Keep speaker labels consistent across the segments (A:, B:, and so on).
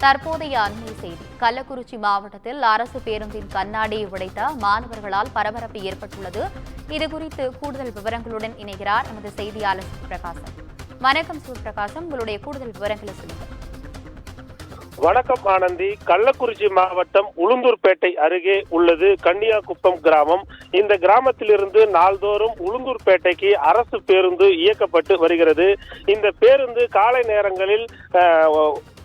A: தற்போதைய அண்மை செய்தி. கள்ளக்குறிச்சி மாவட்டத்தில் அரசு பேருந்தின் கண்ணாடியை உடைத்த மாணவர்களால் பரபரப்பு ஏற்பட்டுள்ளது. இதுகுறித்து கூடுதல் விவரங்களுடன் இணைகிறார் நமது செய்தியாளர் சிவபிரகாசம். வணக்கம் சிவபிரகாசம், உங்களுடைய கூடுதல் விவரங்களை சொல்லுங்கள்.
B: வணக்கம் ஆனந்தி. கள்ளக்குறிச்சி மாவட்டம் உளுந்தூர்பேட்டை அருகே உள்ளது கன்னியாகுப்பம் கிராமம். இந்த கிராமத்திலிருந்து நாள்தோறும் உளுந்தூர்பேட்டைக்கு அரசு பேருந்து இயக்கப்பட்டு வருகிறது. இந்த பேருந்து காலை நேரங்களில்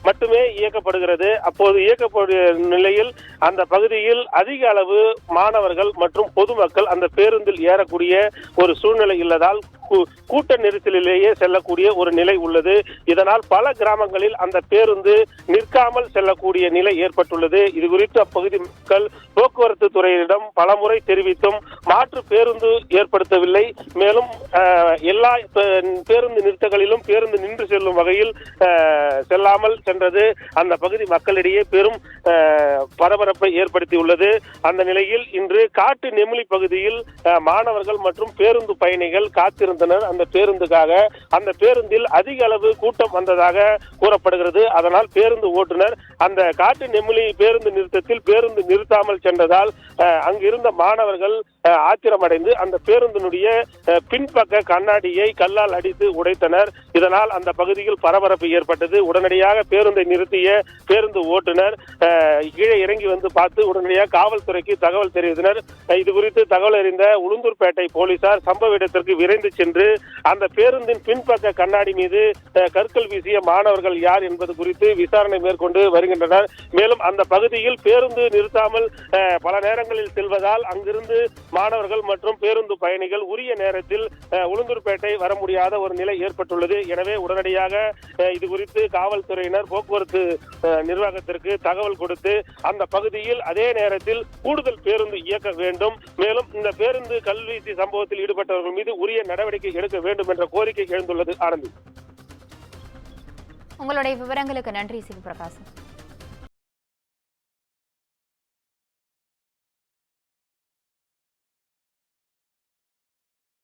B: மட்டுமே இயக்கப்படுகிறது. அப்போது இயக்கப்படும் நிலையில் அந்த பகுதியில் அதிக அளவு மாணவர்கள் மற்றும் பொதுமக்கள் அந்த பேருந்தில் ஏறக்கூடிய ஒரு சூழ்நிலை உள்ளதால் கூட்ட நெரிசலிலேயே செல்லக்கூடிய ஒரு நிலை உள்ளது. இதனால் பல கிராமங்களில் அந்த பேருந்து நிற்காமல் செல்லக்கூடிய நிலை ஏற்பட்டுள்ளது. இது குறித்து அப்பகுதி மக்கள் போக்குவரத்து துறையிடம் பலமுறை தெரிவித்தும் மாற்று பேருந்து ஏற்படுத்தவில்லை. மேலும் எல்லா பேருந்து நிறுத்தங்களிலும் பேருந்து நின்று செல்லும் வகையில் செல்லாமல் சென்றது அந்த பகுதி மக்களிடையே பெரும் பரபரப்பை ஏற்படுத்தியுள்ளது. அந்த நிலையில் இன்று காட்டு நெமிலி பகுதியில் மாணவர்கள் மற்றும் பேருந்து பயணிகள் காத்திருந்தனர். அந்த பேருந்துக்காக அந்த பேருந்தில் அதிக அளவு கூட்டம் வந்ததாக கூறப்படுகிறது. அதனால் பேருந்து ஓட்டுநர் அந்த காட்டு நெமிலி பேருந்து நிறுத்தத்தில் பேருந்து நிறுத்தாமல் சென்றதால் அங்கிருந்த மாணவர்கள் ஆத்திரமடைந்து அந்த பேருந்தினுடைய பின்பக்க கண்ணாடியை கல்லால் அடித்து உடைத்தனர். இதனால் அந்த பகுதியில் பரபரப்பு ஏற்பட்டது. உடனடியாக பேருந்தை நிறுத்திய பேருந்து ஓட்டுநர் கீழே இறங்கி வந்து பார்த்து உடனடியாக காவல்துறைக்கு தகவல் தெரிவித்தனர். இது குறித்து தகவல் அறிந்த உளுந்தூர்பேட்டை போலீசார் சம்பவ இடத்திற்கு விரைந்து சென்று அந்த பேருந்தின் பின்பக்க கண்ணாடி மீது கற்கள் வீசிய மாணவர்கள் யார் என்பது குறித்து விசாரணை மேற்கொண்டு வருகின்றனர். மேலும் அந்த பகுதியில் பேருந்து நிறுத்தாமல் பல நேரங்களில் செல்வதால் அங்கிருந்து மாணவர்கள் மற்றும் பேருந்து பயணிகள் உரிய நேரத்தில் உளுந்தூர்பேட்டை வர முடியாத ஒரு நிலை ஏற்பட்டுள்ளது. எனவே உடனடியாக இது குறித்து காவல்துறையினர் போக்குவரத்து நிர்வாகத்திற்கு தகவல் கொடுத்து அந்த பகுதியில் அதே நேரத்தில் கூடுதல் பேருந்து இயக்க வேண்டும். மேலும் இந்த பேருந்து கல்வீசி சம்பவத்தில் ஈடுபட்டவர்கள் மீது உரிய நடவடிக்கை எடுக்க வேண்டும் என்ற கோரிக்கை எழுந்துள்ளது. ஆனந்தி,
A: உங்களுடைய விவரங்களுக்கு நன்றி சிவபிரகாசம்.